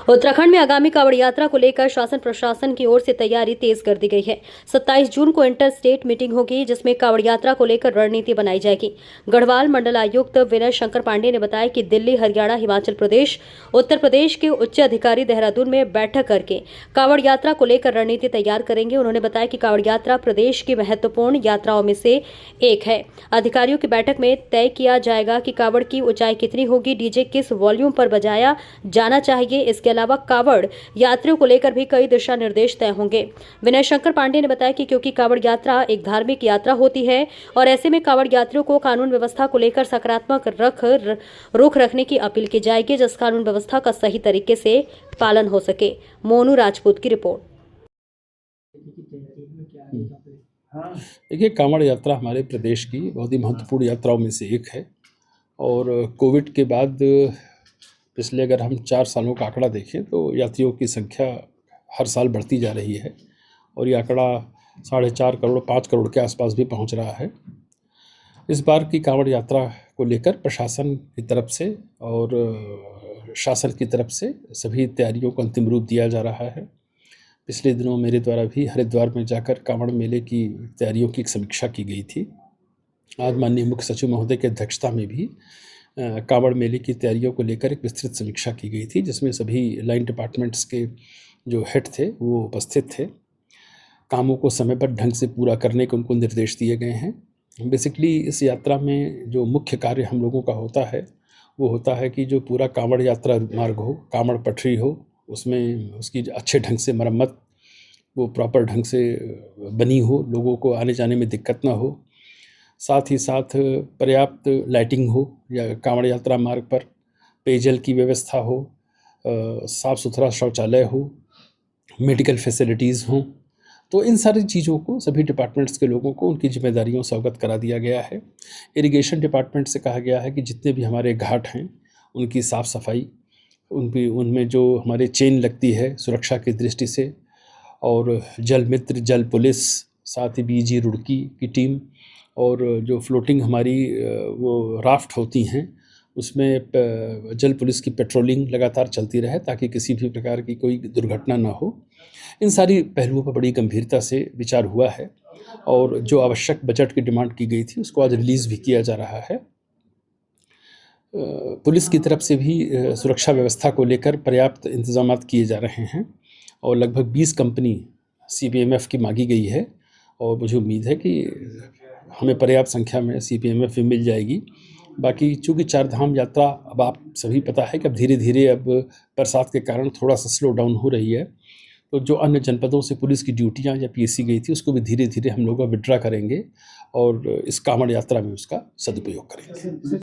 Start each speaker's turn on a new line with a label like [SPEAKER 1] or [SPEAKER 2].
[SPEAKER 1] उत्तराखंड में आगामी कांवड़ यात्रा को लेकर शासन प्रशासन की ओर से तैयारी तेज कर दी गई है। 27 जून को इंटर स्टेट मीटिंग होगी, जिसमें कांवड़ यात्रा को लेकर रणनीति बनाई जाएगी। गढ़वाल मंडल आयुक्त विनय शंकर पांडे ने बताया कि दिल्ली, हरियाणा, हिमाचल प्रदेश, उत्तर प्रदेश के उच्च अधिकारी देहरादून में बैठक करके कांवड़ यात्रा को लेकर रणनीति तैयार करेंगे। उन्होंने बताया कि कांवड़ यात्रा प्रदेश की महत्वपूर्ण यात्राओं में से एक है। अधिकारियों की बैठक में तय किया जाएगा कि कांवड़ की ऊंचाई कितनी होगी, डीजे किस वॉल्यूम पर बजाया जाना चाहिए। इसके अलावा कांवड़ यात्रियों को लेकर भी कई दिशा निर्देश तय होंगे। विनय शंकर पांडे ने बताया कि क्योंकि कांवड़ यात्रा एक धार्मिक यात्रा होती है और ऐसे में कांवड़ यात्रियों को कानून व्यवस्था को लेकर सकारात्मक रुख रखने की अपील की जाएगी, जिस कानून व्यवस्था का सही तरीके से पालन हो सके। मोनू राजपूत की रिपोर्ट।
[SPEAKER 2] देखिए, कांवड़ यात्रा हमारे प्रदेश की बहुत ही महत्वपूर्ण यात्राओं में से एक है और कोविड के बाद पिछले अगर हम 4 सालों का आंकड़ा देखें तो यात्रियों की संख्या हर साल बढ़ती जा रही है और ये आंकड़ा 4.5 करोड़ 5 करोड़ के आसपास भी पहुंच रहा है। इस बार की कांवड़ यात्रा को लेकर प्रशासन की तरफ से और शासन की तरफ से सभी तैयारियों को अंतिम रूप दिया जा रहा है। पिछले दिनों मेरे द्वारा भी हरिद्वार में जाकर कांवड़ मेले की तैयारियों की एक समीक्षा की गई थी। आज माननीय मुख्य सचिव महोदय की अध्यक्षता में भी कांवड़ मेले की तैयारियों को लेकर एक विस्तृत समीक्षा की गई थी, जिसमें सभी लाइन डिपार्टमेंट्स के जो हेड थे वो उपस्थित थे। कामों को समयबद्ध ढंग से पूरा करने के उनको निर्देश दिए गए हैं। बेसिकली इस यात्रा में जो मुख्य कार्य हम लोगों का होता है वो होता है कि जो पूरा कांवड़ यात्रा मार्ग हो, कांवड़ पटरी हो, उसमें उसकी अच्छे ढंग से मरम्मत, वो प्रॉपर ढंग से बनी हो, लोगों को आने जाने में दिक्कत ना हो। साथ ही साथ पर्याप्त लाइटिंग हो या कांवड़ यात्रा मार्ग पर पेयजल की व्यवस्था हो, साफ़ सुथरा शौचालय हो, मेडिकल फैसिलिटीज़ हों। तो इन सारी चीज़ों को सभी डिपार्टमेंट्स के लोगों को उनकी जिम्मेदारियों से अवगत करा दिया गया है। इरिगेशन डिपार्टमेंट से कहा गया है कि जितने भी हमारे घाट हैं उनकी साफ़ सफाई, उनमें जो हमारे चेन लगती है सुरक्षा की दृष्टि से, और जल मित्र, जल पुलिस, साथ ही बीजी रुड़की की टीम और जो फ्लोटिंग हमारी वो राफ्ट होती हैं उसमें जल पुलिस की पेट्रोलिंग लगातार चलती रहे ताकि किसी भी प्रकार की कोई दुर्घटना ना हो। इन सारी पहलुओं पर बड़ी गंभीरता से विचार हुआ है और जो आवश्यक बजट की डिमांड की गई थी उसको आज रिलीज़ भी किया जा रहा है। पुलिस की तरफ से भी सुरक्षा व्यवस्था को लेकर पर्याप्त इंतजाम किए जा रहे हैं और लगभग 20 कंपनी CPMF की मांगी गई है और मुझे उम्मीद है कि हमें पर्याप्त संख्या में CPMF भी मिल जाएगी। बाकी चूँकि 4 धाम यात्रा अब आप सभी पता है कि अब धीरे धीरे अब बरसात के कारण थोड़ा सा स्लो डाउन हो रही है, तो जो अन्य जनपदों से पुलिस की ड्यूटियाँ या PSC गई थी उसको भी धीरे धीरे हम लोग विड्रा करेंगे और इस कांवड़ यात्रा में उसका सदुपयोग करेंगे।